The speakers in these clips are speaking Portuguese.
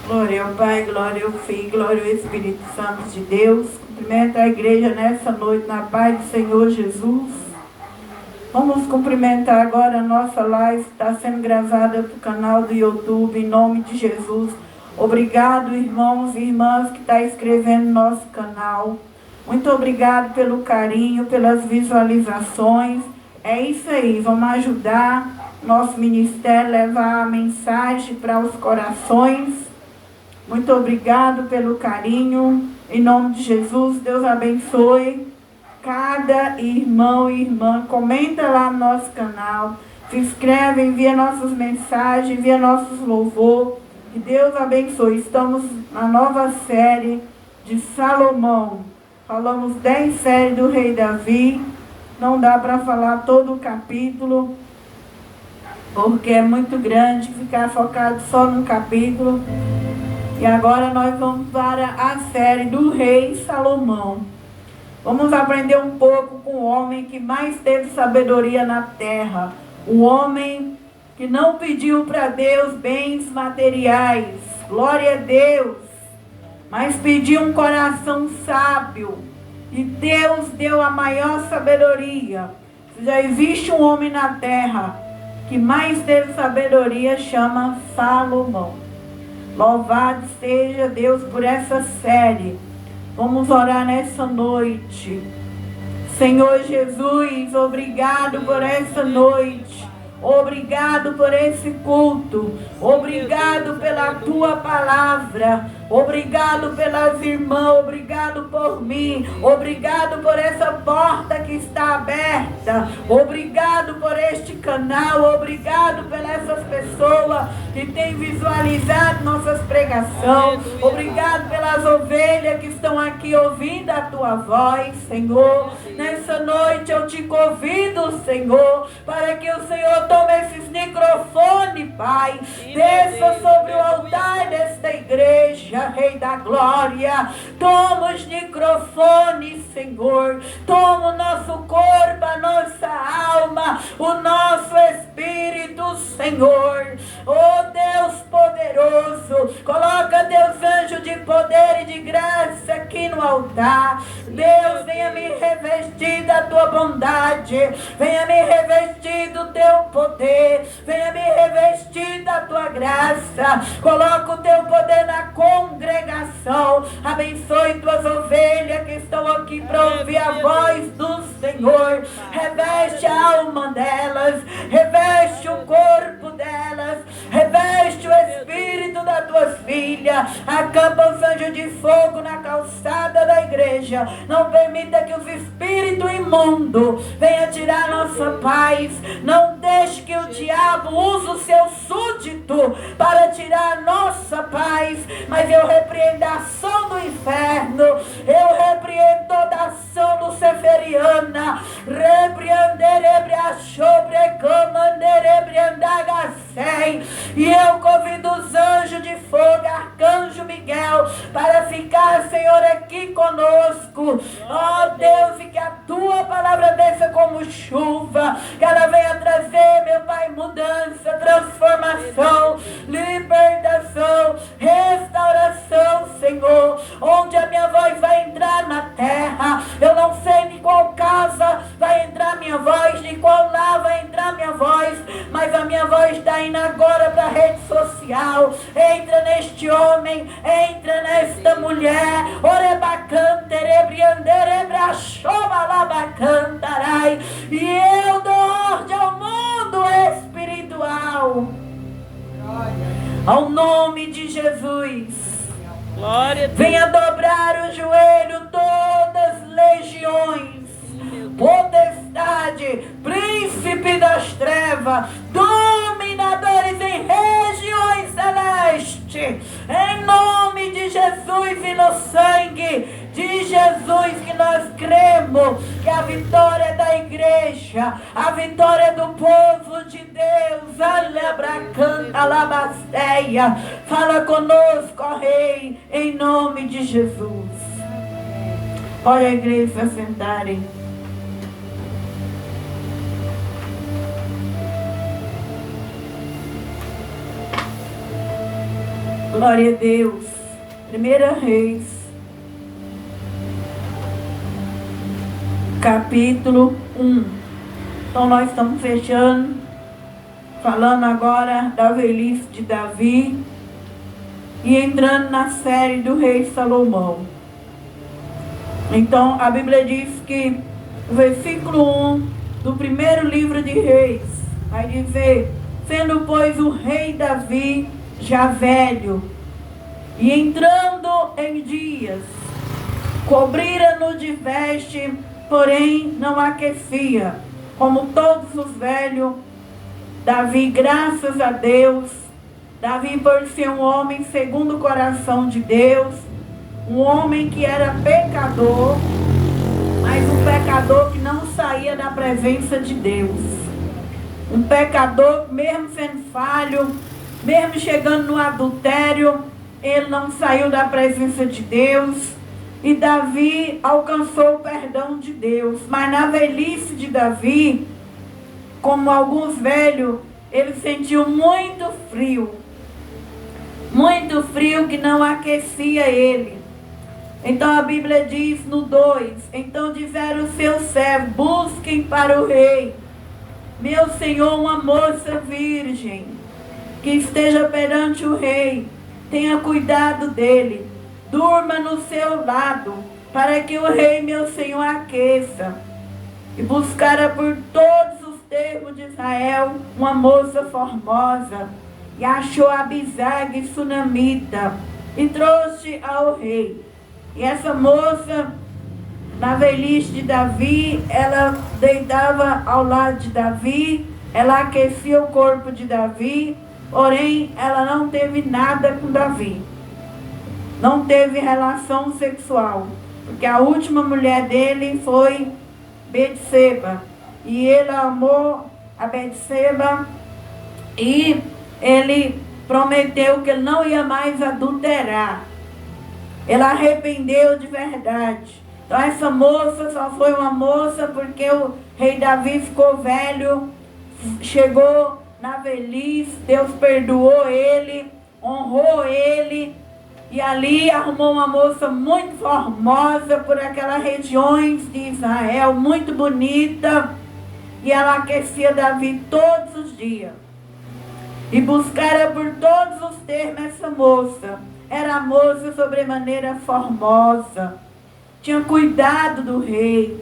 Glória ao Pai, glória ao Filho, glória ao Espírito Santo de Deus. Cumprimento a igreja nessa noite na paz do Senhor Jesus. Vamos cumprimentar agora a nossa live, está sendo gravada para o canal do YouTube, em nome de Jesus. Obrigado, irmãos e irmãs que estão inscrevendo no nosso canal. Muito obrigado pelo carinho, pelas visualizações. É isso aí, vamos ajudar nosso ministério, levar a mensagem para os corações. Muito obrigado pelo carinho. Em nome de Jesus, Deus abençoe cada irmão e irmã. Comenta lá no nosso canal. Se inscreve, envia nossas mensagens, envia nossos louvor. Que Deus abençoe. Estamos na nova série de Salomão. Falamos 10 séries do rei Davi. Não dá para falar todo o capítulo, porque é muito grande ficar focado só num capítulo. E agora nós vamos para a série do rei Salomão. Vamos aprender um pouco com o homem que mais teve sabedoria na terra. O homem que não pediu para Deus bens materiais. Glória a Deus. Mas pediu um coração sábio. E Deus deu a maior sabedoria. Se já existe um homem na terra que mais teve sabedoria, chama Salomão. Louvado seja Deus por essa série. Vamos orar nessa noite. Senhor Jesus, obrigado por essa noite. Obrigado por esse culto. Obrigado pela tua palavra. Obrigado pelas irmãs. Obrigado por mim. Obrigado por essa porta que está aberta. Obrigado por este canal. Obrigado pelas essas pessoas que têm visualizado nossas pregações. Obrigado pelas ovelhas que estão aqui ouvindo a tua voz, Senhor. Nessa noite eu te convido, Senhor, para que o Senhor tome esses microfones, Pai. Desça sobre o altar desta igreja, Rei da Glória. Toma os microfones, Senhor. Toma o nosso corpo, a nossa alma, o nosso espírito, Senhor. Oh Deus poderoso, coloca Deus anjo de poder e de graça aqui no altar. Deus, venha me revestir da tua bondade. Venha me revestir do teu poder. Venha me revestir da tua graça. Coloca o teu poder na congregação. Abençoe tuas ovelhas que estão aqui para ouvir a voz do Senhor. Reveste a alma delas. Reveste o corpo delas. Reveste o espírito das tuas filhas. Acampa os anjos de fogo na calçada da igreja. Não permita que os espíritos imundos venham tirar nossa paz. Não deixe que o diabo use o seu súdito para tirar nossa paz. Mas eu repreendo a ação do inferno. Eu repreendo toda a ação luciferiana. E eu convido os anjos de fogo, arcanjo Miguel, para ficar, Senhor, aqui conosco. Ó Deus, e que a tua palavra desça como chuva, que ela venha trazer, meu Pai, mudança, transformação, libertação, restauração, Senhor. Onde a minha voz vai entrar na terra, eu não sei de qual casa vai entrar minha voz, de qual lá vai entrar minha voz, mas a minha voz está indo agora para a rede social. Entra neste homem, entra nesta mulher. E eu dou ordem ao mundo espiritual, ao nome de Jesus. Glória a Deus. Venha dobrar o joelho todas as legiões, potestade, príncipe das trevas, dominadores em regiões celestes, em nome de Jesus e no sangue de Jesus, que nós cremos que a vitória é da igreja, a vitória é do povo de Deus. Alabracanta, alabasteia. Fala conosco, ó Rei, em nome de Jesus. Olha a igreja se sentarem. Glória a Deus. 1 Reis, capítulo 1. Então nós estamos fechando, falando agora da velhice de Davi e entrando na série do rei Salomão. Então a Bíblia diz que o versículo 1 do primeiro livro de Reis vai dizer: sendo pois o rei Davi já velho, e entrando em dias, cobrira-no de veste, porém não aquecia, como todos os velhos. Davi, graças a Deus, Davi por ser um homem segundo o coração de Deus, um homem que era pecador, mas um pecador que não saía da presença de Deus. Um pecador, mesmo sendo falho, mesmo chegando no adultério, ele não saiu da presença de Deus. E Davi alcançou o perdão de Deus. Mas na velhice de Davi, como alguns velhos, ele sentiu muito frio que não aquecia ele. Então a Bíblia diz no 2: então disseram os seus servos: busquem para o rei, meu senhor, uma moça virgem, que esteja perante o rei, tenha cuidado dele, durma no seu lado, para que o rei, meu senhor, aqueça. E buscara por todos os termos de Israel uma moça formosa, e achou Abisag sunamita, e trouxe ao rei. E essa moça, na velhice de Davi, ela deitava ao lado de Davi, ela aquecia o corpo de Davi, porém ela não teve nada com Davi, não teve relação sexual, porque a última mulher dele foi Betseba, e ele amou a Betseba, e ele prometeu que ele não ia mais adulterar. Ele arrependeu de verdade. Então essa moça só foi uma moça porque o rei Davi ficou velho, chegou na velhice, Deus perdoou ele, honrou ele, e ali arrumou uma moça muito formosa por aquelas regiões de Israel, muito bonita, e ela aquecia Davi todos os dias. E buscara por todos os termos essa moça. Era a moça sobremaneira formosa, tinha cuidado do rei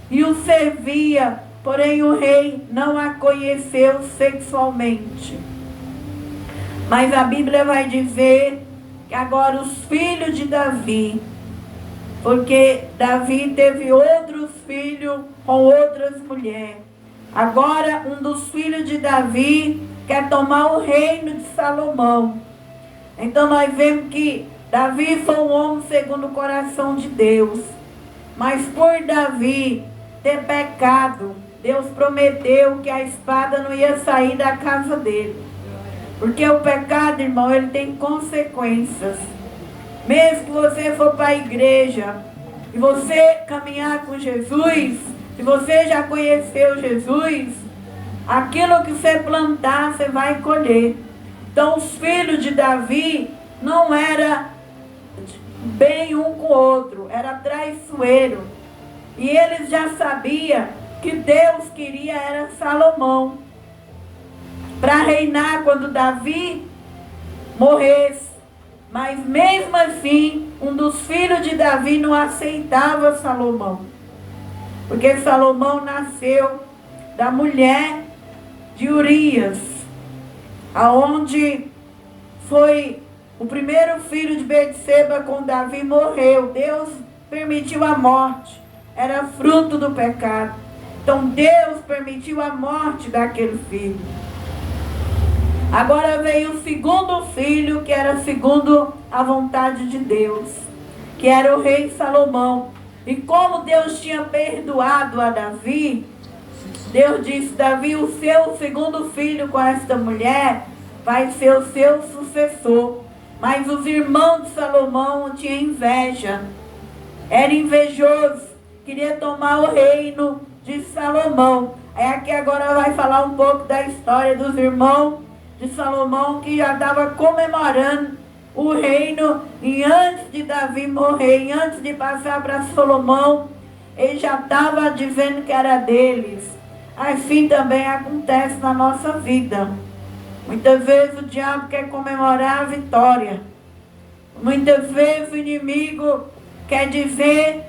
e o servia, porém o rei não a conheceu sexualmente. Mas a Bíblia vai dizer que agora os filhos de Davi, porque Davi teve outros filhos com outras mulheres, agora um dos filhos de Davi quer tomar o reino de Salomão. Então nós vemos que Davi foi um homem segundo o coração de Deus. Mas por Davi ter pecado, Deus prometeu que a espada não ia sair da casa dele. Porque o pecado, irmão, ele tem consequências. Mesmo que você for para a igreja e você caminhar com Jesus, se você já conheceu Jesus, aquilo que você plantar, você vai colher. Então os filhos de Davi não eram bem um com o outro, era traiçoeiro. E eles já sabiam que Deus queria era Salomão para reinar quando Davi morresse. Mas mesmo assim, um dos filhos de Davi não aceitava Salomão, porque Salomão nasceu da mulher de Urias, aonde foi o primeiro filho de Betseba com Davi, morreu. Deus permitiu a morte, era fruto do pecado. Então Deus permitiu a morte daquele filho. Agora veio o segundo filho, que era segundo a vontade de Deus, que era o rei Salomão. E como Deus tinha perdoado a Davi, Deus disse: Davi, o seu segundo filho com esta mulher vai ser o seu sucessor. Mas os irmãos de Salomão tinham inveja, era invejoso, queria tomar o reino de Salomão. Aí aqui agora vai falar um pouco da história dos irmãos de Salomão, que já estava comemorando o reino, e antes de Davi morrer, e antes de passar para Salomão, ele já estava dizendo que era deles. Assim também acontece na nossa vida. Muitas vezes o diabo quer comemorar a vitória. Muitas vezes o inimigo quer dizer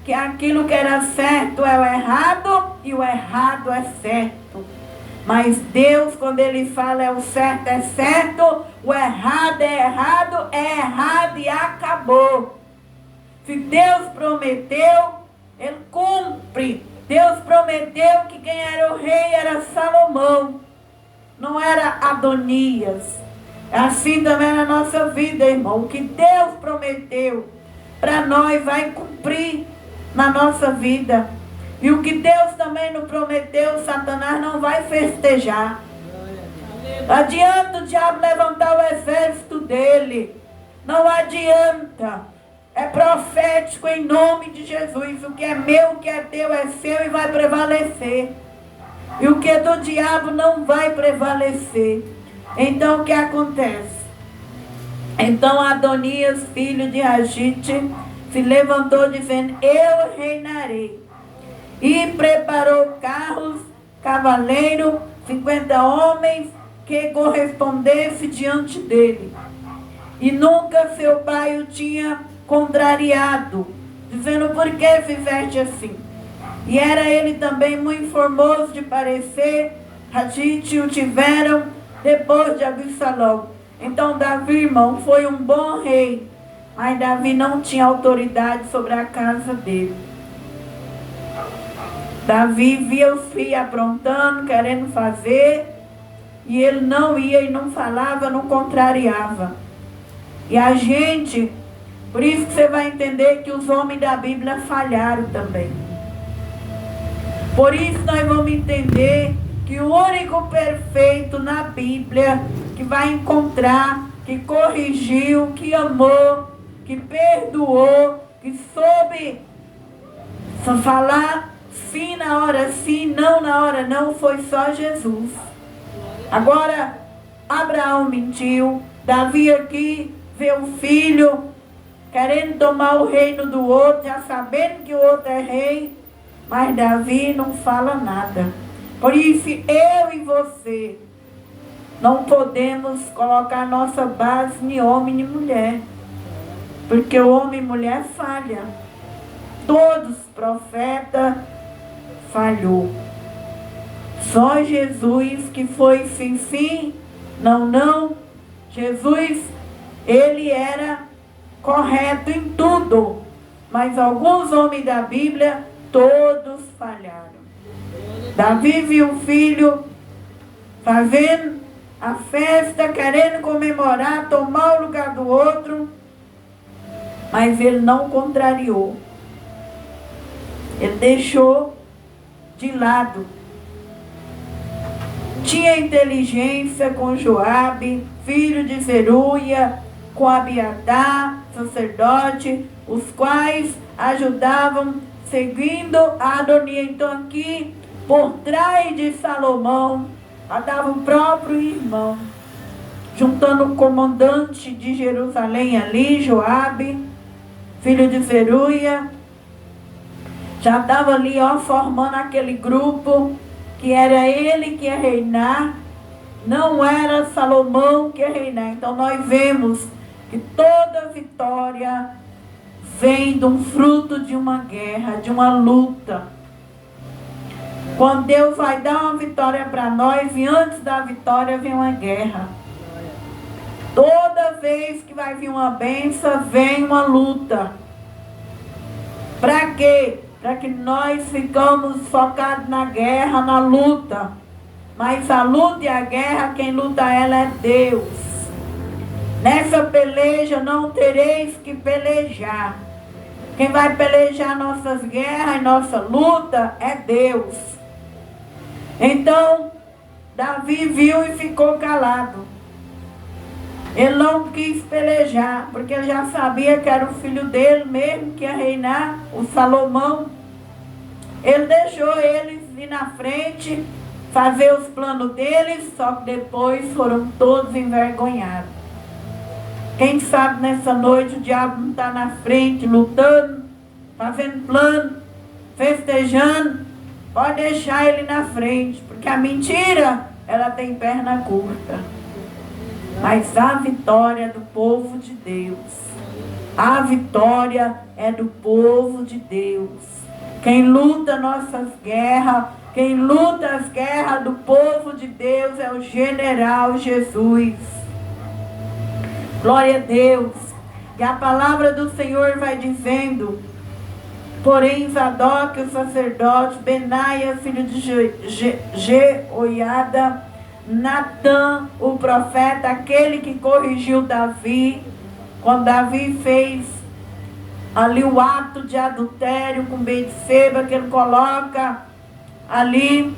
que aquilo que era certo é o errado e o errado é certo. Mas Deus, quando Ele fala é o certo é certo, o errado é errado e acabou. Se Deus prometeu, Ele cumpre. Deus prometeu que quem era o rei era Salomão, não era Adonias. Assim também é na nossa vida, irmão. O que Deus prometeu para nós vai cumprir na nossa vida. E o que Deus também nos prometeu, Satanás não vai festejar. Não adianta o diabo levantar o exército dele. Não adianta. É profético em nome de Jesus. O que é meu, o que é teu é seu e vai prevalecer. E o que é do diabo não vai prevalecer. Então o que acontece? Então Adonias, filho de Agite, se levantou dizendo: eu reinarei. E preparou carros, cavaleiro, 50 homens que correspondesse diante dele. E nunca seu pai o tinha contrariado, dizendo: por que fizeste assim? E era ele também muito formoso de parecer. Agite o tiveram depois de Absalão. Então Davi, irmão, foi um bom rei, mas Davi não tinha autoridade sobre a casa dele. Davi via os filhos aprontando, querendo fazer, e ele não ia e não falava, não contrariava. E a gente, por isso que você vai entender que os homens da Bíblia falharam também. Por isso nós vamos entender que o único perfeito na Bíblia que vai encontrar, que corrigiu, que amou, que perdoou, que soube falar sim na hora sim, não na hora não, foi só Jesus. Agora, Abraão mentiu, Davi aqui vê o filho querendo tomar o reino do outro, já sabendo que o outro é rei, mas Davi não fala nada. Por isso, eu e você não podemos colocar nossa base em homem e mulher, porque o homem e mulher falha. Todos os profetas falhou. Só Jesus que foi sim, sim, não, não. Jesus, ele era correto em tudo, mas alguns homens da Bíblia, todos falharam. Davi viu o filho fazendo a festa, querendo comemorar, tomar o lugar do outro, mas ele não contrariou. Ele deixou de lado. Tinha inteligência com Joabe, filho de Zeruia, com Abiatar, sacerdote, os quais ajudavam seguindo a Adonias. Então aqui, por trás de Salomão, estava o próprio irmão, juntando o comandante de Jerusalém ali, Joabe, filho de Zeruia. Já estava ali, ó, formando aquele grupo, que era ele que ia reinar, não era Salomão que ia reinar. Então nós vemos que toda vitória vem de um fruto de uma guerra, de uma luta. Quando Deus vai dar uma vitória para nós, e antes da vitória vem uma guerra. Toda vez que vai vir uma bênção, vem uma luta. Para quê? Para que nós ficamos focados na guerra, na luta. Mas a luta e a guerra, quem luta ela é Deus. Nessa peleja não tereis que pelejar. Quem vai pelejar nossas guerras e nossa luta é Deus. Então, Davi viu e ficou calado. Ele não quis pelejar, porque ele já sabia que era o filho dele mesmo que ia reinar, o Salomão. Ele deixou eles ir na frente, fazer os planos deles, só que depois foram todos envergonhados. Quem sabe nessa noite o diabo não está na frente, lutando, fazendo plano, festejando. Pode deixar ele na frente, porque a mentira, ela tem perna curta. Mas a vitória é do povo de Deus. A vitória é do povo de Deus. Quem luta nossas guerras, quem luta as guerras do povo de Deus é o general Jesus. Glória a Deus. E a palavra do Senhor vai dizendo: porém Zadok, o sacerdote, Benaia, filho de Jeoiada, Natã, o profeta, aquele que corrigiu Davi, quando Davi fez ali o ato de adultério com Betseba, que ele coloca ali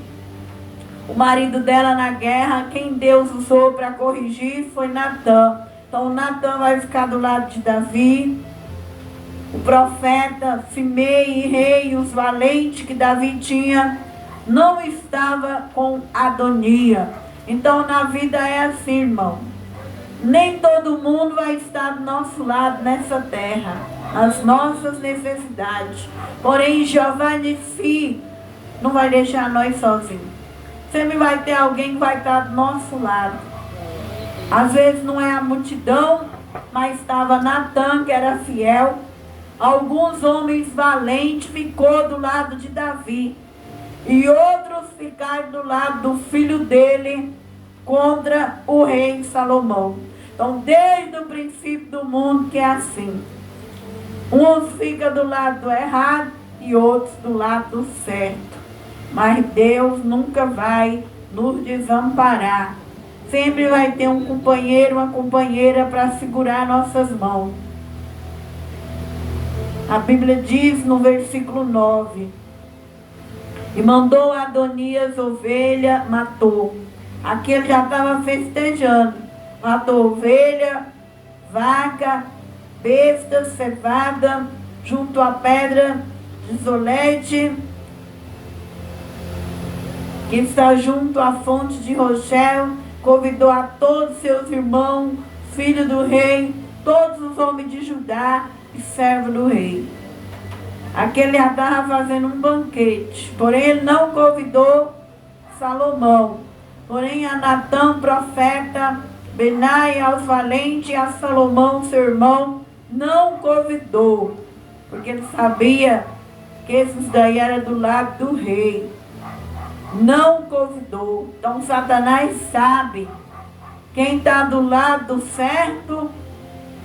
o marido dela na guerra, quem Deus usou para corrigir foi Natã. Então Natã vai ficar do lado de Davi. O profeta Simei, rei, os valentes que Davi tinha, não estava com Adonia. Então na vida é assim, irmão. Nem todo mundo vai estar do nosso lado nessa terra, as nossas necessidades. Porém Jeová Nissi não vai deixar nós sozinhos. Sempre vai ter alguém que vai estar do nosso lado. Às vezes não é a multidão, mas estava Natã, que era fiel. Alguns homens valentes ficou do lado de Davi. E outros ficaram do lado do filho dele contra o rei Salomão. Então, desde o princípio do mundo que é assim. Uns ficam do lado do errado e outros do lado do certo. Mas Deus nunca vai nos desamparar. Sempre vai ter um companheiro, uma companheira para segurar nossas mãos. A Bíblia diz no versículo 9: e mandou Adonias ovelha, matou. Aqui ele já estava festejando. Matou ovelha, vaca, besta, cevada, junto à pedra de Zolete, que está junto à fonte de Rochel. Convidou a todos seus irmãos, filhos do rei, todos os homens de Judá e servo do rei. Aquele já estava fazendo um banquete, porém ele não convidou Salomão. Porém a Natã, profeta, Benaia, aos valentes, e a Salomão, seu irmão, não convidou, porque ele sabia que esses daí eram do lado do rei. Não convidou. Então Satanás sabe quem está do lado certo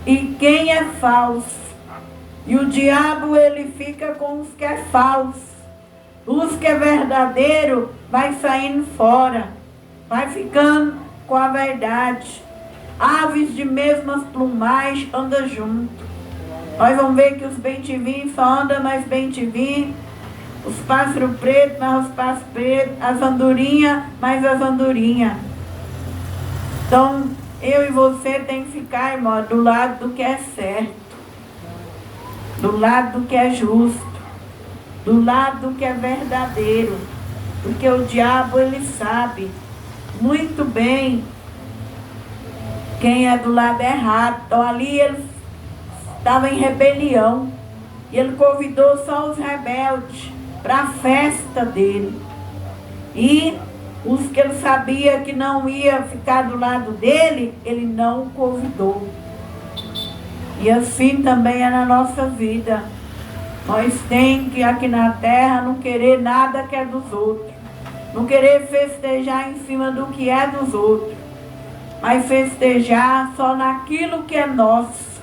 e quem é falso. E o diabo, ele fica com os que é falso. Os que é verdadeiro vai saindo fora, vai ficando com a verdade. Aves de mesmas plumagens andam junto. Nós vamos ver que os bem-te-vim só andam mais bem-te-vim. Os pássaros pretos, mais os pássaros pretos. As andorinhas, mais as andorinhas. Então, eu e você tem que ficar, irmão, do lado do que é certo. Do lado do que é justo. Do lado do que é verdadeiro. Porque o diabo, ele sabe muito bem quem é do lado errado. Então ali ele estava em rebelião. E ele convidou só os rebeldes para a festa dele. E os que ele sabia que não ia ficar do lado dele, ele não convidou. E assim também é na nossa vida. Nós temos que aqui na terra não querer nada que é dos outros. Não querer festejar em cima do que é dos outros. Mas festejar só naquilo que é nosso.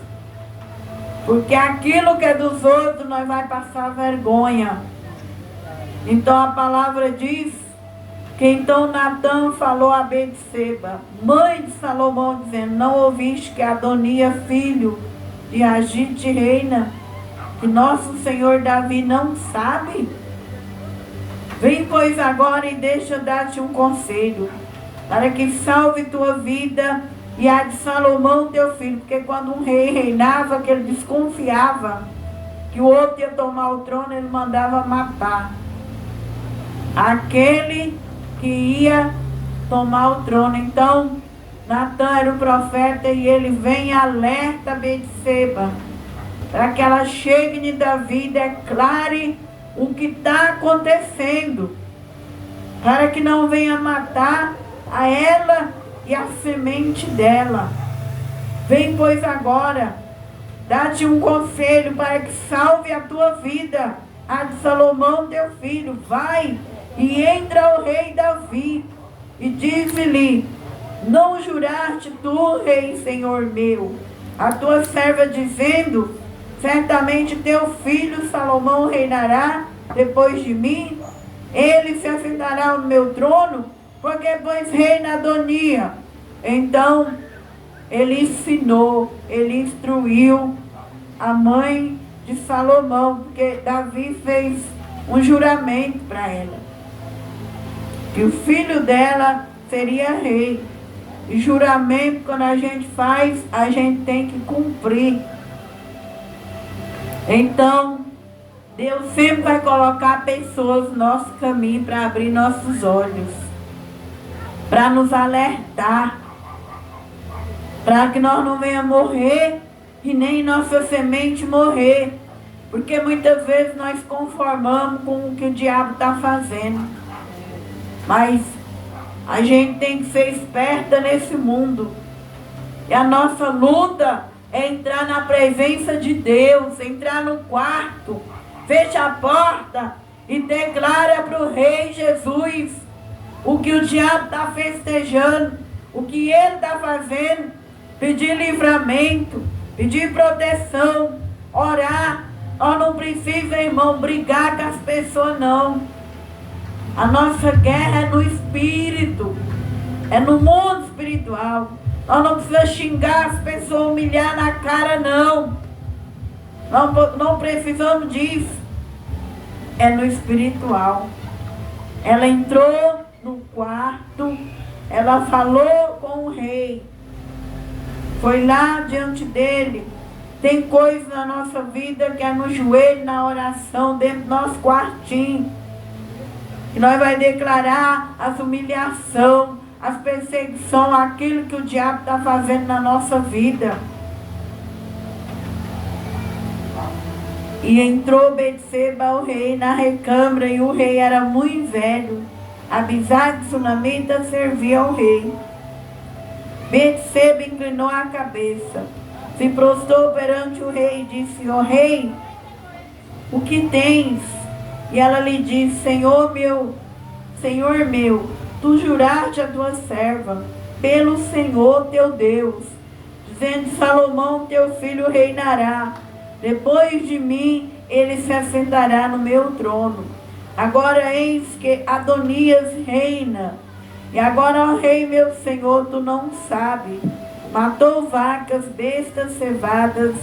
Porque aquilo que é dos outros nós vai passar vergonha. Então a palavra diz que então Natã falou a Betseba, mãe de Salomão, dizendo: não ouviste que Adonia, filho de Agite, reina, que nosso Senhor Davi não sabe? Vem, pois, agora e deixa eu dar-te um conselho, para que salve tua vida e a de Salomão teu filho. Porque quando um rei reinava, que ele desconfiava que o outro ia tomar o trono, ele mandava matar aquele que ia tomar o trono. Então Natã era o profeta e ele vem e alerta Betseba para que ela chegue em Davi e declare o que está acontecendo, para que não venha matar a ela e a semente dela. Vem, pois, agora, dá-te um conselho para que salve a tua vida, a de Salomão teu filho. Vai e entra ao rei Davi e diz-lhe: não juraste tu, rei, senhor meu, a tua serva, dizendo: certamente teu filho Salomão reinará depois de mim? Ele se assentará no meu trono, porque pois reina Adonia. Então ele ensinou, ele instruiu a mãe de Salomão, porque Davi fez um juramento para ela, que o filho dela seria rei. E juramento, quando a gente faz, a gente tem que cumprir. Então, Deus sempre vai colocar pessoas no nosso caminho para abrir nossos olhos, para nos alertar, para que nós não venhamos morrer e nem nossa semente morrer, porque muitas vezes nós conformamos com o que o diabo está fazendo. Mas a gente tem que ser esperta nesse mundo. E a nossa luta é entrar na presença de Deus, entrar no quarto, fecha a porta e declara para o Rei Jesus o que o diabo está festejando, o que ele está fazendo, pedir livramento, pedir proteção, orar. Nós não precisamos, irmão, brigar com as pessoas, não. A nossa guerra é no espírito, é no mundo espiritual. Nós não precisamos xingar as pessoas, humilhar na cara, não. Não precisamos disso. É no espiritual. Ela entrou no quarto, ela falou com o rei, foi lá diante dele. Tem coisas na nossa vida que é no joelho, na oração, dentro do nosso quartinho. E nós vamos declarar as humilhações, as perseguições, aquilo que o diabo está fazendo na nossa vida. E entrou Betseba ao rei na recâmara, e o rei era muito velho. Abisag de Sunamita servia ao rei. Betseba inclinou a cabeça, se prostrou perante o rei e disse: ó rei, o que tens? E ela lhe disse: Senhor meu, tu juraste a tua serva, pelo Senhor teu Deus, dizendo: Salomão teu filho reinará, depois de mim ele se assentará no meu trono. Agora eis que Adonias reina, e agora, ó rei meu senhor, tu não sabes, matou vacas, bestas cevadas,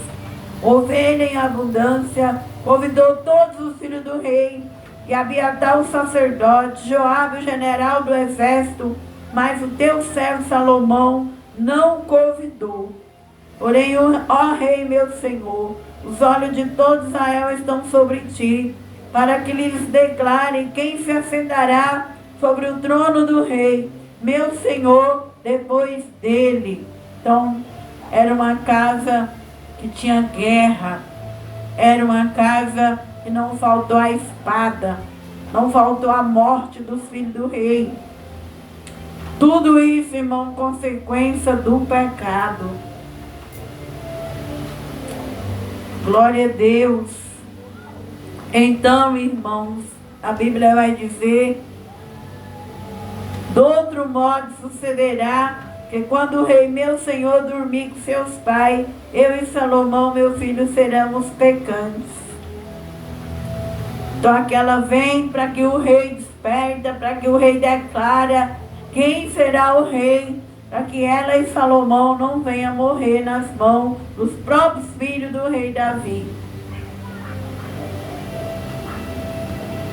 ovelha em abundância, convidou todos os filhos do rei, e Abiatar o sacerdote, Joabe o general do exército, mas o teu servo Salomão não convidou. Porém, ó rei meu senhor, os olhos de todo Israel estão sobre ti, para que lhes declare quem se assentará sobre o trono do rei, meu senhor, depois dele. Então, era uma casa que tinha guerra, era uma casa que não faltou a espada, não faltou a morte dos filhos do rei. Tudo isso, irmão, consequência do pecado. Glória a Deus. Então, irmãos, a Bíblia vai dizer: do outro modo sucederá que quando o rei meu senhor dormir com seus pais, eu e Salomão meu filho seremos pecantes. Então aquela vem para que o rei desperta, para que o rei declara quem será o rei, para que ela e Salomão não venham morrer nas mãos dos próprios filhos do rei Davi.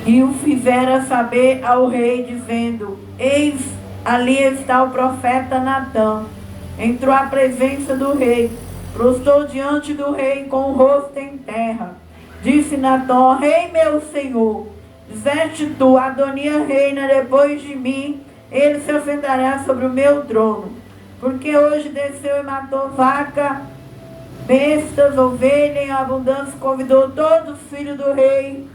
E o fizeram saber ao rei, dizendo: eis, ali está o profeta Natã. Entrou à presença do rei, prostrou diante do rei com o rosto em terra. Disse Natã: ó rei meu senhor, disseste tu, Adonia reina depois de mim, ele se assentará sobre o meu trono. porque hoje desceu e matou vaca, bestas, ovelha em abundância, convidou todos os filhos do rei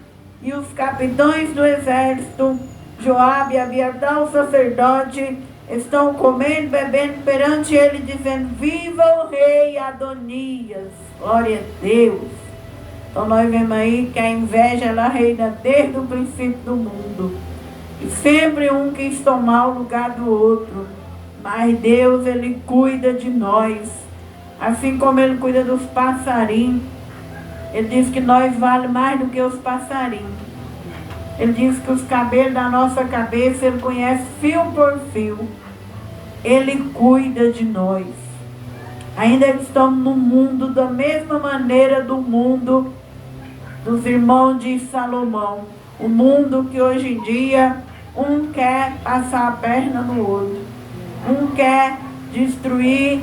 e os capitães do exército, Joabe e Abiatar, o sacerdote, estão comendo e bebendo perante ele, dizendo: viva o rei Adonias. Glória a Deus. Então nós vemos aí que a inveja, ela reina desde o princípio do mundo. E sempre um quis tomar o lugar do outro. Mas Deus, ele cuida de nós. Assim como ele cuida dos passarinhos. Ele diz que nós valemos mais do que os passarinhos. Ele diz que os cabelos da nossa cabeça, ele conhece fio por fio. Ele cuida de nós. Ainda estamos no mundo da mesma maneira do mundo dos irmãos de Salomão. O mundo que hoje em dia um quer passar a perna no outro. Um quer destruir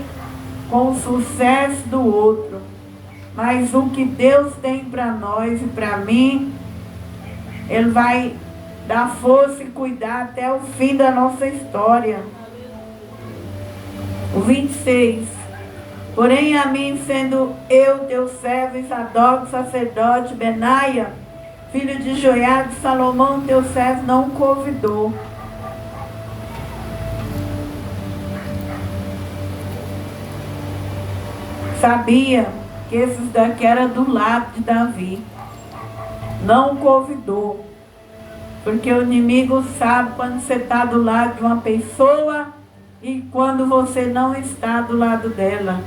com o sucesso do outro. Mas o que Deus tem para nós e para mim, Ele vai dar força e cuidar até o fim da nossa história. O 26. Porém a mim, sendo eu teu servo, Sadoc, sacerdote, Benaia, filho de Joiada, Salomão, teu servo, não convidou. Sabia que esses daqui eram do lado de Davi. Não convidou. Porque o inimigo sabe quando você está do lado de uma pessoa e quando você não está do lado dela.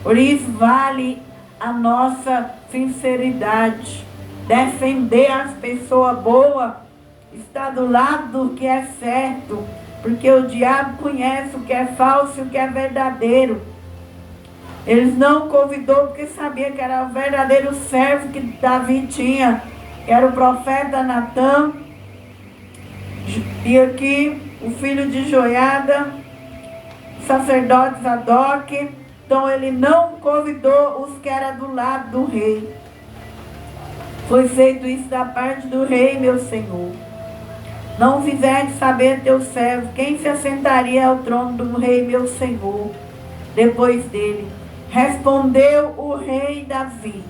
Por isso vale a nossa sinceridade. Defender as pessoas boas. Estar do lado do que é certo. Porque o diabo conhece o que é falso e o que é verdadeiro. Eles não convidou porque sabia que era o verdadeiro servo que Davi tinha. Que era o profeta Natã. E aqui o filho de Joiada, o sacerdote Sadoc. Então ele não convidou os que eram do lado do rei. Foi feito isso da parte do rei, meu senhor. Não fizeste saber teu servo quem se assentaria ao trono do rei, meu senhor, depois dele. Respondeu o rei Davi.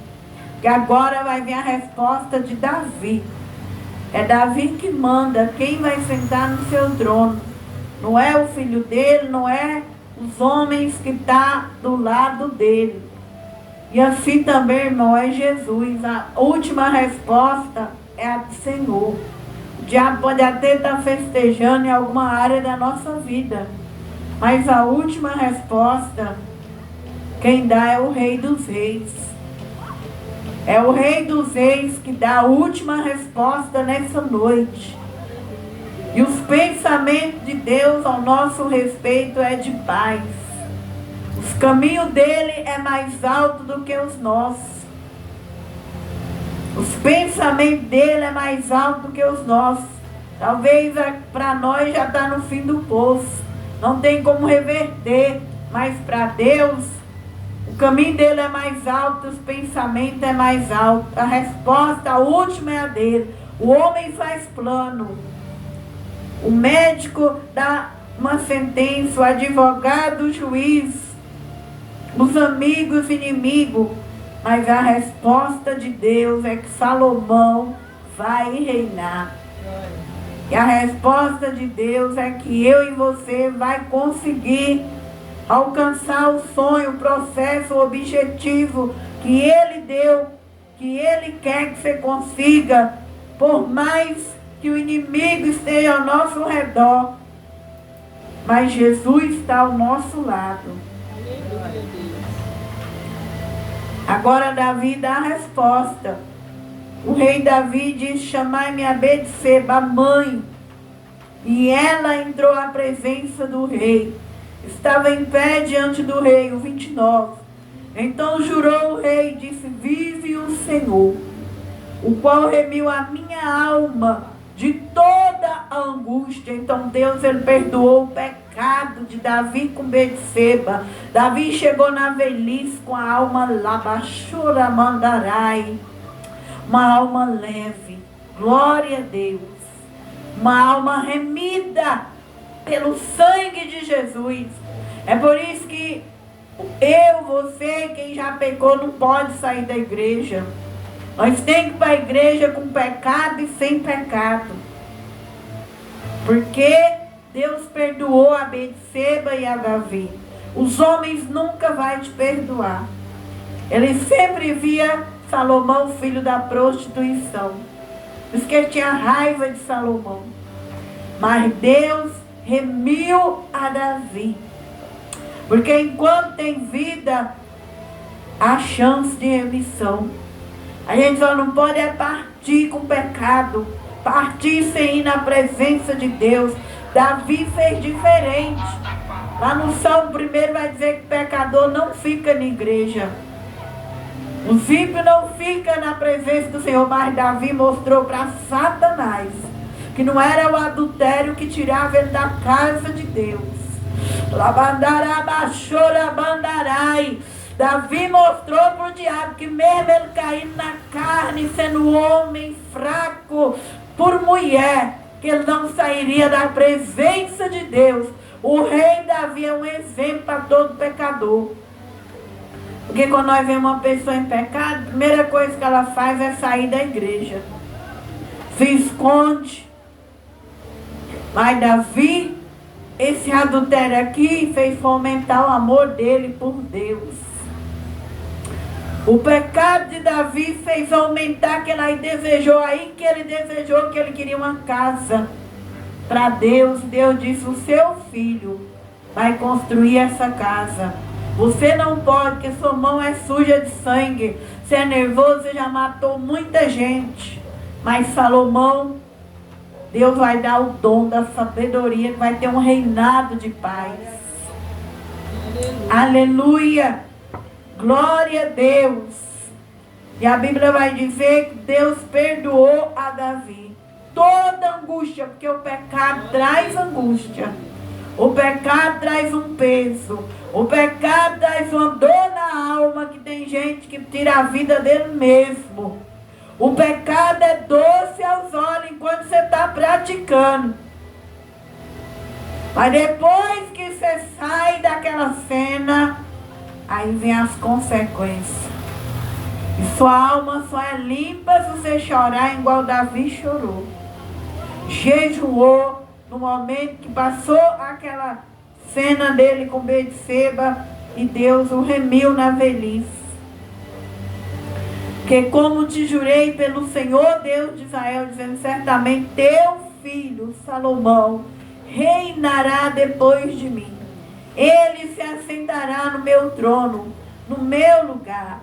Que agora vai vir a resposta de Davi. É Davi que manda quem vai sentar no seu trono. Não é o filho dele, não é os homens que estão do lado dele. E assim também, irmão, é Jesus. A última resposta é a do Senhor. O diabo pode até estar festejando em alguma área da nossa vida. Mas a última resposta, quem dá é o Rei dos Reis. É o Rei dos Reis que dá a última resposta nessa noite. E os pensamentos de Deus ao nosso respeito é de paz. Os caminhos dele é mais alto do que os nossos. Os pensamentos dele é mais alto do que os nossos. Talvez para nós já está no fim do poço. Não tem como reverter. Mas para Deus, o caminho dele é mais alto, os pensamentos é mais alto. A resposta, a última é a dele. O homem faz plano. O médico dá uma sentença, o advogado, o juiz, os amigos, inimigos. Mas a resposta de Deus é que Salomão vai reinar. E a resposta de Deus é que eu e você vai conseguir alcançar o sonho, o processo, o objetivo que Ele deu, que Ele quer que você consiga, por mais que o inimigo esteja ao nosso redor. Mas Jesus está ao nosso lado. Agora Davi dá a resposta. O rei Davi diz: chamai-me a Betseba, a mãe. E ela entrou à presença do rei. Estava em pé diante do rei, o 29. Então jurou o rei e disse: vive o Senhor, o qual remiu a minha alma de toda a angústia. Então Deus, ele perdoou o pecado de Davi com Betseba. Davi chegou na velhice com a alma labachura mandarai, uma alma leve, glória a Deus, uma alma remida pelo sangue de Jesus. É por isso que eu, você, quem já pecou, não pode sair da igreja. Nós temos que ir para a igreja com pecado e sem pecado. Porque Deus perdoou a Betseba e a Davi. Os homens nunca vão te perdoar. Ele sempre via Salomão, filho da prostituição. Por isso que ele tinha raiva de Salomão. Mas Deus remiu a Davi. Porque enquanto tem vida, há chance de remissão. A gente só não pode partir com pecado. Partir sem ir na presença de Deus. Davi fez diferente. Lá no Salmo 1 vai dizer que o pecador não fica na igreja. O ímpio não fica na presença do Senhor. Mas Davi mostrou para Satanás que não era o adultério que tirava ele da casa de Deus. Davi mostrou para o diabo que mesmo ele caindo na carne, sendo homem fraco por mulher, que ele não sairia da presença de Deus. O rei Davi é um exemplo para todo pecador. Porque quando nós vemos uma pessoa em pecado, a primeira coisa que ela faz é sair da igreja. Se esconde. Mas Davi, esse adultério aqui, fez fomentar o amor dele por Deus. O pecado de Davi fez aumentar que ele desejou que ele queria uma casa para Deus. Deus disse, o seu filho vai construir essa casa. Você não pode, porque sua mão é suja de sangue. Você é nervoso, você já matou muita gente. Mas Salomão, Deus vai dar o dom da sabedoria, que vai ter um reinado de paz. Aleluia! Glória a Deus! E a Bíblia vai dizer que Deus perdoou a Davi toda angústia, porque o pecado traz angústia. O pecado traz um peso. O pecado traz uma dor na alma, que tem gente que tira a vida dele mesmo. O pecado é doce aos olhos enquanto você está praticando. Mas depois que você sai daquela cena, aí vem as consequências. E sua alma só é limpa se você chorar igual Davi chorou. Jejuou no momento que passou aquela cena dele com Betseba e Deus o remiu na velhice. Porque como te jurei pelo Senhor Deus de Israel, dizendo, certamente teu filho Salomão reinará depois de mim. Ele se assentará no meu trono, no meu lugar.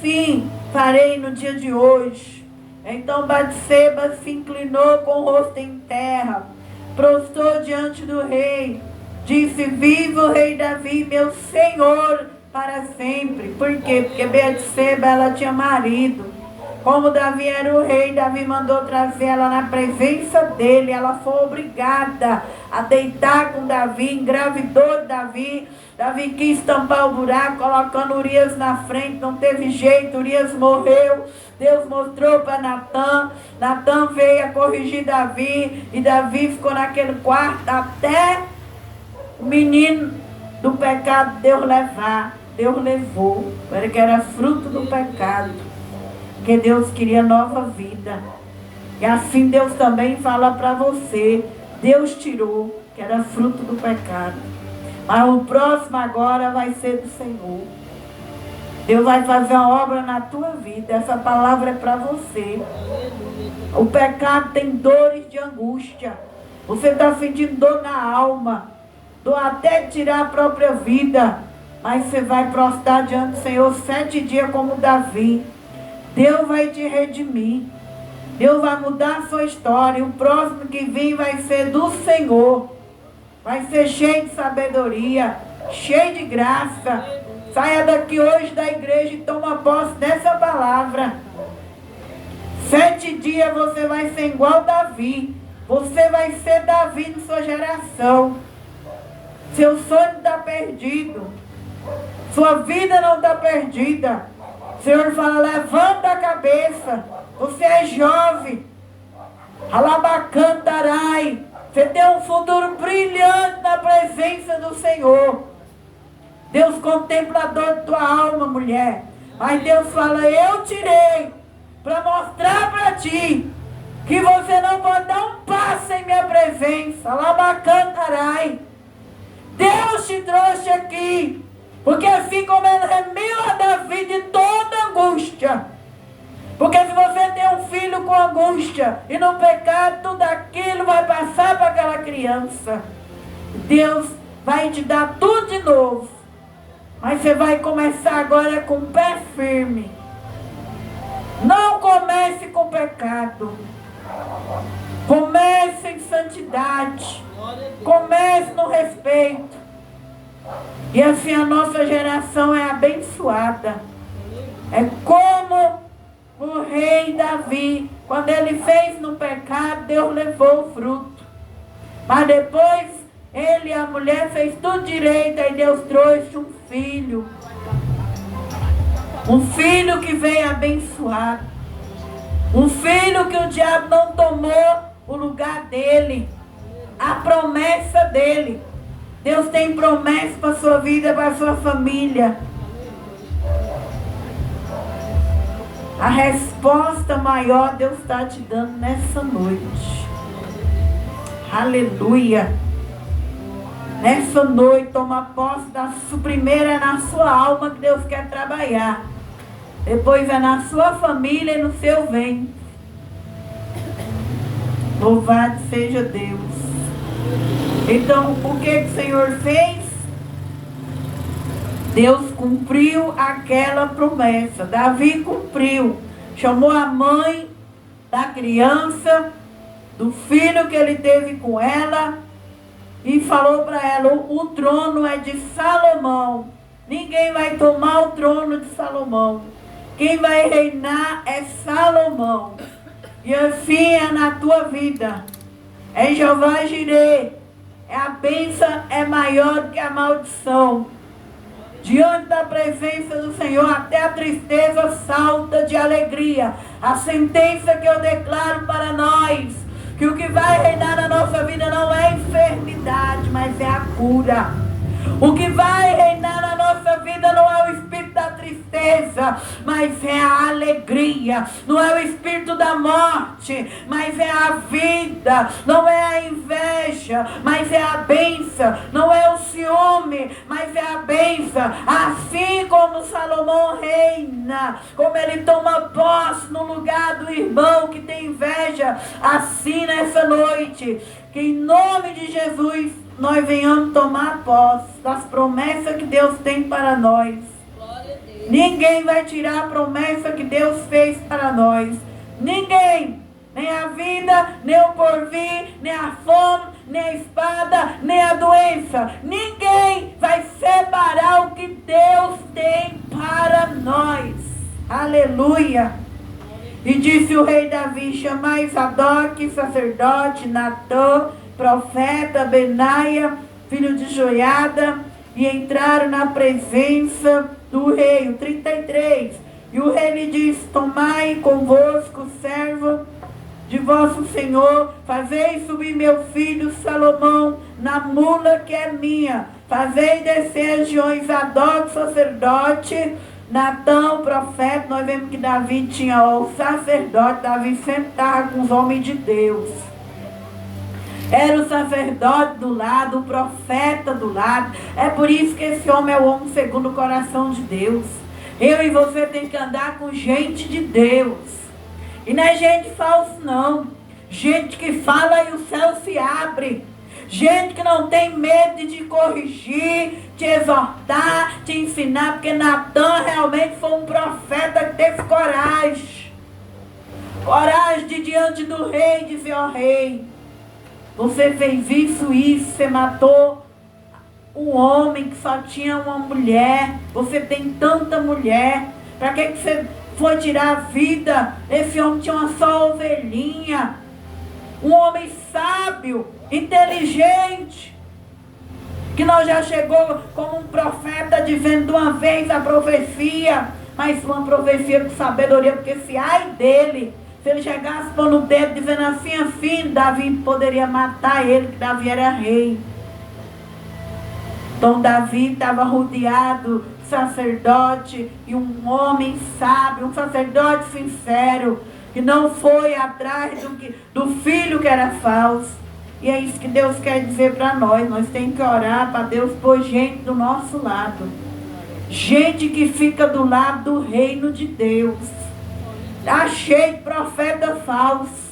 Sim, farei no dia de hoje. Então Betseba se inclinou com o rosto em terra, prostrou diante do rei, disse, viva o rei Davi, meu senhor, para sempre. Por quê? Porque Betseba, ela tinha marido. Como Davi era o rei, Davi mandou trazer ela na presença dele. Ela foi obrigada a deitar com Davi, engravidou Davi. Davi quis tampar o buraco, colocando Urias na frente, não teve jeito, Urias morreu. Deus mostrou para Natã, Natã veio a corrigir Davi, e Davi ficou naquele quarto até o menino do pecado Deus levar. Deus levou, porque era fruto do pecado, porque Deus queria nova vida. E assim Deus também fala para você, Deus tirou, que era fruto do pecado. Mas o próximo agora vai ser do Senhor. Deus vai fazer uma obra na tua vida. Essa palavra é para você. O pecado tem dores de angústia. Você está sentindo dor na alma, dor até tirar a própria vida. Mas você vai prostrar diante do Senhor 7 dias como Davi. Deus vai te redimir. Deus vai mudar a sua história. O próximo que vem vai ser do Senhor. Vai ser cheio de sabedoria, cheio de graça. Saia daqui hoje da igreja e toma posse dessa palavra. 7 dias você vai ser igual Davi. Você vai ser Davi na sua geração. Seu sonho está perdido. Sua vida não está perdida. O Senhor fala, levanta a cabeça. Você é jovem. Alabacantarai. Você tem um futuro brilhante na presença do Senhor. Deus contempla a dor de tua alma, mulher. Mas Deus fala, eu tirei para mostrar para ti que você não pode dar um passo em minha presença. Labacantarai. Deus te trouxe aqui, porque assim como ele remiu a Davi de toda angústia. Porque se você tem um filho com angústia e no pecado, tudo aquilo vai passar para aquela criança. Deus vai te dar tudo de novo. Mas você vai começar agora com o pé firme. Não comece com pecado. Comece em santidade. Comece no respeito. E assim a nossa geração é abençoada. É como o rei Davi, quando ele fez no pecado, Deus levou o fruto. Mas depois, ele e a mulher fez tudo direito, e Deus trouxe um filho. Um filho que veio abençoado. Um filho que o diabo não tomou o lugar dele. A promessa dele. Deus tem promessa para a sua vida, para a sua família. A resposta maior Deus está te dando nessa noite. Aleluia. Nessa noite, toma posse da primeira é na sua alma que Deus quer trabalhar. Depois é na sua família e no seu ventre. Louvado seja Deus. Então, o que o Senhor fez? Deus cumpriu aquela promessa. Davi cumpriu. Chamou a mãe da criança, do filho que ele teve com ela, e falou para ela, o trono é de Salomão. Ninguém vai tomar o trono de Salomão. Quem vai reinar é Salomão. E assim é na tua vida. É Jeová Jireh. A bênção é maior do que a maldição. Diante da presença do Senhor, até a tristeza salta de alegria. A sentença que eu declaro para nós, que o que vai reinar na nossa vida não é enfermidade, mas é a cura. O que vai reinar na nossa vida não é o espírito da tristeza, mas é a alegria. Não é o espírito da morte, mas é a vida. Não é a inveja, mas é a bênção. Não é o ciúme, mas é a bênção. Assim como Salomão reina, como ele toma posse no lugar do irmão que tem inveja, assim nessa noite, que em nome de Jesus nós venhamos tomar posse das promessas que Deus tem para nós. Ninguém vai tirar a promessa que Deus fez para nós. Ninguém. Nem a vida, nem o porvir, nem a fome, nem a espada, nem a doença. Ninguém vai separar o que Deus tem para nós. Aleluia. E disse o rei Davi, chamai Sadoque, sacerdote, Natã, profeta, Benaia, filho de Joiada, e entraram na presença do rei. O 33. E o rei lhe disse, tomai convosco o servo de vosso senhor, fazei subir meu filho Salomão na mula que é minha, fazei descer Giões Zadok, sacerdote, Natã, profeta. Nós vemos que Davi tinha o sacerdote. Davi sempre estava com os homens de Deus. Era o sacerdote do lado, o profeta do lado. É por isso que esse homem é o homem segundo o coração de Deus. Eu e você tem que andar com gente de Deus. E não é gente falsa não. Gente que fala e o céu se abre. Gente que não tem medo de te corrigir, te exortar, te ensinar. Porque Natã realmente foi um profeta que teve coragem. Coragem de diante do rei dizer, ó rei, você fez isso, você matou um homem que só tinha uma mulher. Você tem tanta mulher. Para que você foi tirar a vida? Esse homem tinha uma só ovelhinha. Um homem sábio, inteligente, que não já chegou como um profeta dizendo de uma vez a profecia, mas uma profecia com sabedoria, porque se ai dele, se ele chegasse pondo o dedo dizendo assim, assim, Davi poderia matar ele, que Davi era rei. Então Davi estava rodeado de sacerdote e um homem sábio, um sacerdote sincero, que não foi atrás do filho que era falso. E é isso que Deus quer dizer para nós. Nós temos que orar para Deus pôr gente do nosso lado. Gente que fica do lado do reino de Deus. Está cheio de profeta falso.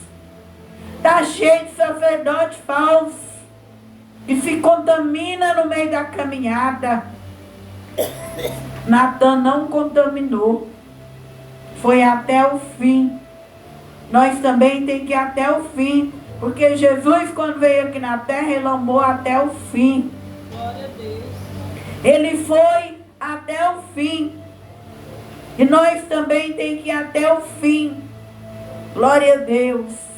Está cheio de sacerdote falso. Que se contamina no meio da caminhada. Natan não contaminou. Foi até o fim. Nós também temos que ir até o fim. Porque Jesus, quando veio aqui na terra, ele amou até o fim. Glória a Deus. Ele foi até o fim. E nós também temos que ir até o fim. Glória a Deus.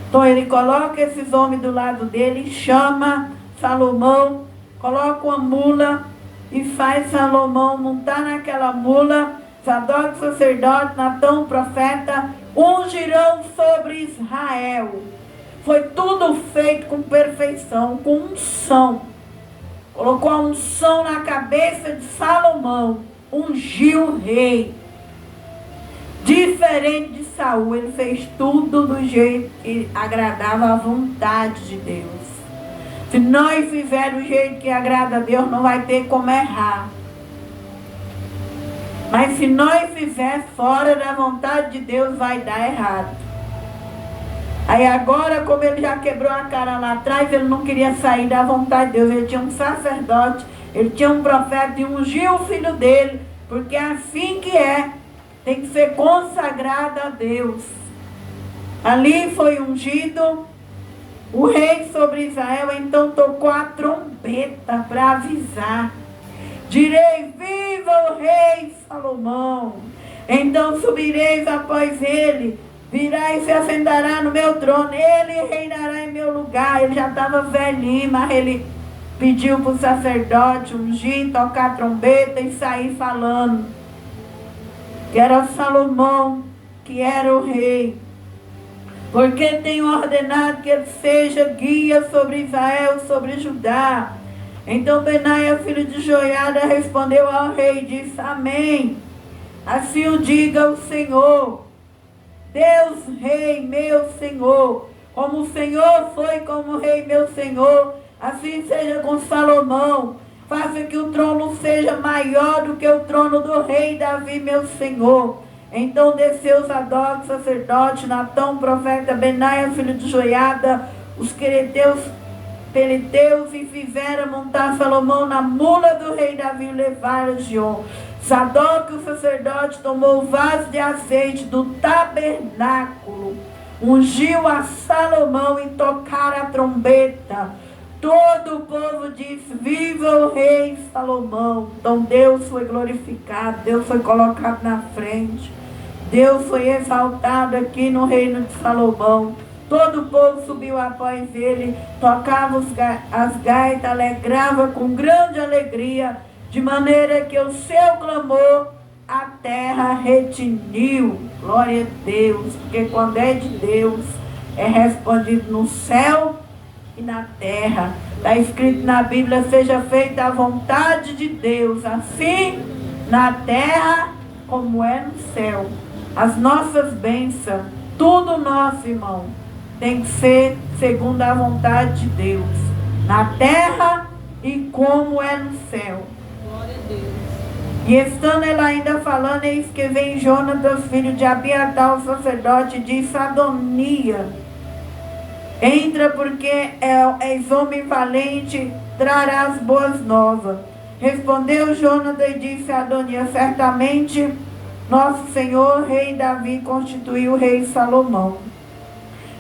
Então ele coloca esses homens do lado dele, chama Salomão, coloca uma mula e faz Salomão montar naquela mula. Sadoc, sacerdote, Natã, profeta, ungirão sobre Israel. Foi tudo feito com perfeição, com unção. Colocou a unção na cabeça de Salomão, ungiu o rei. Diferente de Saul, ele fez tudo do jeito que agradava à vontade de Deus. Se nós fizermos do jeito que agrada a Deus, não vai ter como errar. Mas se nós fizermos fora da vontade de Deus, vai dar errado. Aí agora, como ele já quebrou a cara lá atrás, ele não queria sair da vontade de Deus. Ele tinha um sacerdote, ele tinha um profeta e ungiu o filho dele, porque é assim que é. Tem que ser consagrado a Deus. Ali foi ungido o rei sobre Israel, então tocou a trombeta para avisar. Direi, viva o rei Salomão. Então subireis após ele, virá e se assentará no meu trono, ele reinará em meu lugar. Ele já estava velhinho, mas ele pediu para o sacerdote ungir, tocar a trombeta e sair falando. Que era Salomão, que era o rei. Porque tenho ordenado que ele seja guia sobre Israel, sobre Judá. Então Benaia, filho de Joiada, respondeu ao rei e disse, amém. Assim o diga o Senhor. Deus, rei, meu Senhor. Como o Senhor foi como rei, meu Senhor, assim seja com Salomão. Faça que o trono seja maior do que o trono do rei Davi, meu Senhor. Então desceu Sadoc, sacerdote, Natã, profeta, Benaia, filho de Joiada, os quereteus, peleteus, e fizeram montar Salomão na mula do rei Davi e levaram a Gion. Sadoc, o sacerdote, tomou o vaso de azeite do tabernáculo, ungiu a Salomão e tocaram a trombeta. Todo o povo disse, viva o rei Salomão. Então Deus foi glorificado, Deus foi colocado na frente. Deus foi exaltado aqui no reino de Salomão. Todo o povo subiu após ele, tocava as gaitas, alegrava com grande alegria, de maneira que o seu clamor a terra retiniu. Glória a Deus, porque quando é de Deus, é respondido no céu e na terra. Está escrito na Bíblia, seja feita a vontade de Deus, assim na terra como é no céu. As nossas bênçãos, tudo nosso, irmão, tem que ser segundo a vontade de Deus, na terra e como é no céu. Glória a Deus. E estando ela ainda falando, eis que vem Jonatas, filho de Abiatar, o sacerdote, e disse a Adonia, entra, porque és homem valente, trarás boas novas. Respondeu Jonatas e disse a Adonia, certamente nosso Senhor, rei Davi, constituiu o rei Salomão.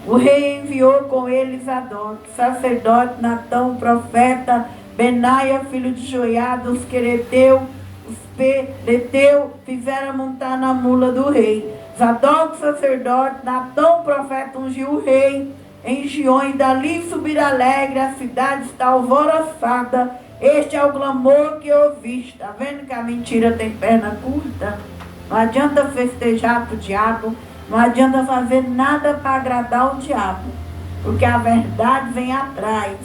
O rei enviou com ele Sadoc, sacerdote, Natã, profeta, Benaia, filho de Joiada, os quereteu, os peleteu, fizeram montar na mula do rei. Sadoc, sacerdote, Natã, profeta, ungiu o rei em Gion, e dali subir alegre, a cidade está alvoroçada. Este é o clamor que ouviste. Está vendo que a mentira tem perna curta? Não adianta festejar para o diabo, não adianta fazer nada para agradar o diabo, porque a verdade vem atrás.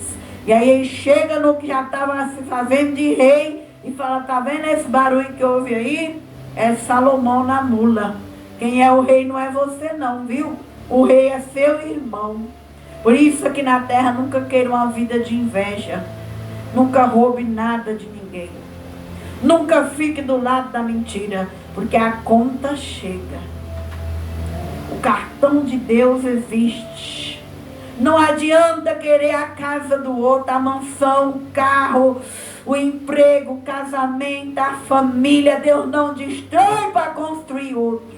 E aí ele chega no que já estava se fazendo de rei e fala, tá vendo esse barulho que houve aí? É Salomão na mula. Quem é o rei não é você não, viu? O rei é seu irmão. Por isso aqui na terra nunca queira uma vida de inveja. Nunca roube nada de ninguém. Nunca fique do lado da mentira, porque a conta chega. O cartão de Deus existe. Não adianta querer a casa do outro, a mansão, o carro, o emprego, o casamento, a família. Deus não destrói para construir outro.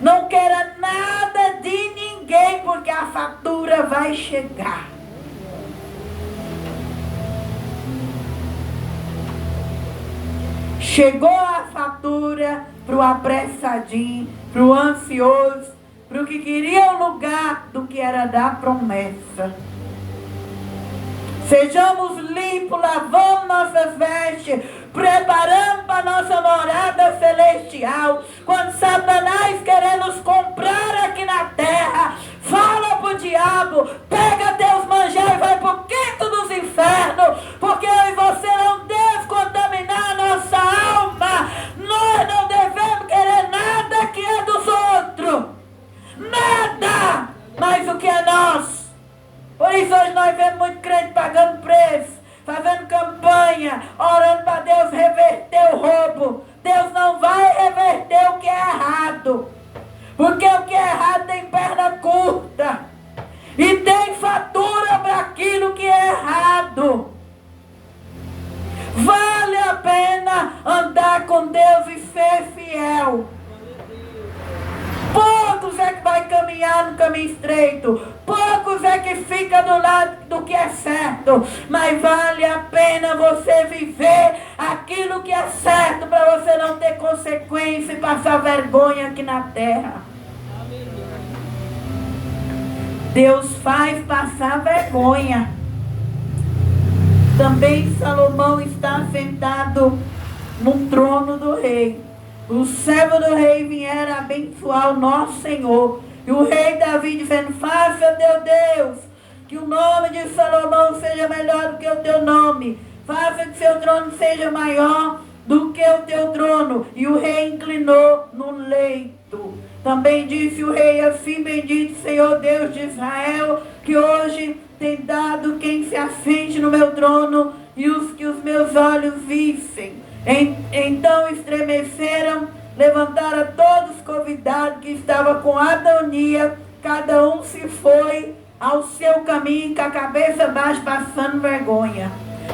Não queira nada de ninguém, porque a fatura vai chegar. Chegou a fatura para o apressadinho, para o ansioso, para o que queria o lugar do que era da promessa. Sejamos limpos, lavamos nossas vestes, preparando para nossa morada celestial. Quando Satanás quer nos comprar aqui na terra, fala para o diabo, pega teus manjares e vai para o quinto dos infernos, porque eu e você não devemos contaminar a nossa alma. Nós não devemos querer nada que é dos outros, nada mais do que é nosso. Por isso hoje nós vemos muito crente pagando preço, fazendo campanha, orando para Deus reverter o roubo. Deus não vai reverter o que é errado, porque o que é errado tem perna curta e tem fatura para aquilo que é errado. Vale a pena andar com Deus e ser fiel. Poucos é que vai caminhar no caminho estreito, poucos é que fica do lado do que é certo, mas vale a pena você viver aquilo que é certo para você não ter consequência e passar vergonha aqui na terra. Deus faz passar vergonha. Também Salomão está sentado no trono do rei. O servo do rei viera abençoar o nosso Senhor. E o rei Davi dizendo, faça teu Deus, que o nome de Salomão seja melhor do que o teu nome. Faça que seu trono seja maior do que o teu trono. E o rei inclinou no leito. Também disse o rei assim, bendito Senhor Deus de Israel, que hoje tem dado quem se assente no meu trono e os que os meus olhos vissem. Então estremeceram, levantaram todos os convidados que estavam com Adonia, cada um se foi ao seu caminho, com a cabeça baixa, passando vergonha.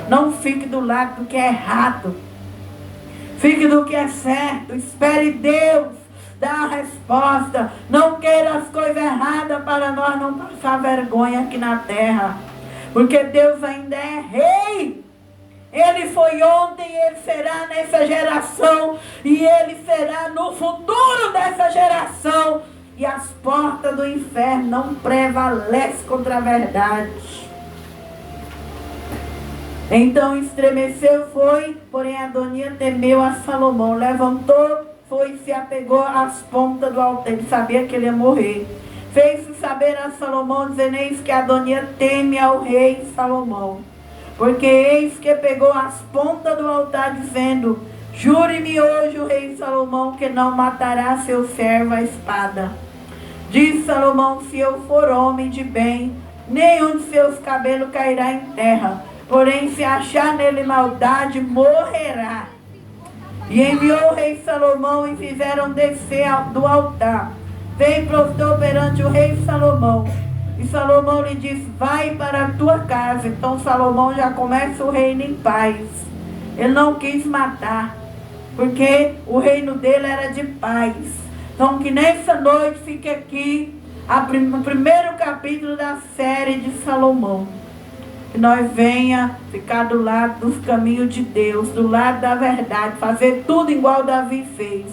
Não fique do lado do que é errado, fique do que é certo, espere Deus dar a resposta. Não queira as coisas erradas para nós não passar vergonha aqui na terra, porque Deus ainda é rei. Ele foi ontem, Ele será nessa geração, e Ele será no futuro dessa geração. E as portas do inferno não prevalecem contra a verdade. Então estremeceu, foi, porém Adonia temeu a Salomão. Levantou, foi e se apegou às pontas do altar. Ele sabia que ele ia morrer. Fez-se saber a Salomão, dizendo, eis que Adonia teme ao rei Salomão. Porque eis que pegou as pontas do altar, dizendo, jure-me hoje o rei Salomão que não matará seu servo à espada. Diz Salomão, se eu for homem de bem, nenhum de seus cabelos cairá em terra. Porém, se achar nele maldade, morrerá. E enviou o rei Salomão e fizeram descer do altar. Veio e prostrou perante o rei Salomão. E Salomão lhe disse, vai para a tua casa. Então Salomão já começa o reino em paz. Ele não quis matar, porque o reino dele era de paz. Então que nessa noite fique aqui o primeiro capítulo da série de Salomão. Que nós venha ficar do lado dos caminhos de Deus, do lado da verdade, fazer tudo igual Davi fez.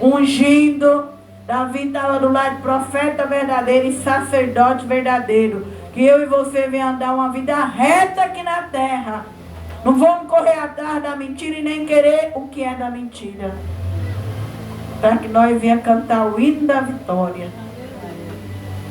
Ungindo. Davi estava do lado de profeta verdadeiro e sacerdote verdadeiro. Que eu e você venham andar uma vida reta aqui na terra. Não vamos correr atrás da mentira e nem querer o que é da mentira. Para que nós venhamos cantar o hino da vitória.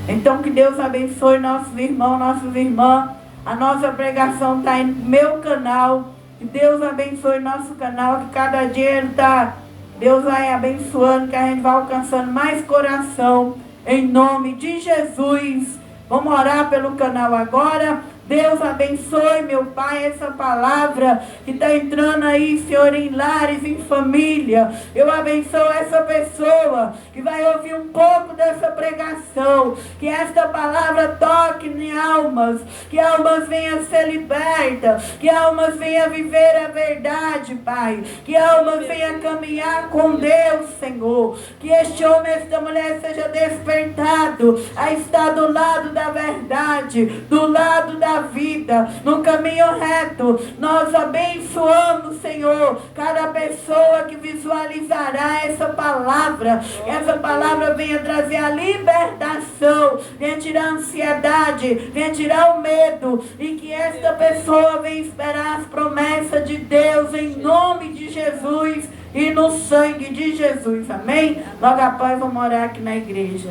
Então que Deus abençoe nossos irmãos, nossas irmãs. A nossa pregação está em meu canal. Que Deus abençoe nosso canal, que cada dia ele está, Deus vai abençoando, que a gente vai alcançando mais coração, em nome de Jesus. Vamos orar pelo canal agora. Deus abençoe, meu Pai, essa palavra que está entrando aí, Senhor, em lares, em família. Eu abençoo essa pessoa que vai ouvir um pouco dessa pregação. Que esta palavra toque em almas. Que almas venham ser libertas. Que almas venham viver a verdade, Pai. Que almas venham caminhar com Deus, Senhor. Que este homem, esta mulher seja despertado a estar do lado da verdade, do lado da vida, no caminho reto. Nós abençoamos, Senhor, cada pessoa que visualizará essa palavra. Que essa palavra venha trazer a libertação, venha tirar a ansiedade, venha tirar o medo, e que esta pessoa venha esperar as promessas de Deus em nome de Jesus e no sangue de Jesus. Amém? Logo após vamos orar aqui na igreja.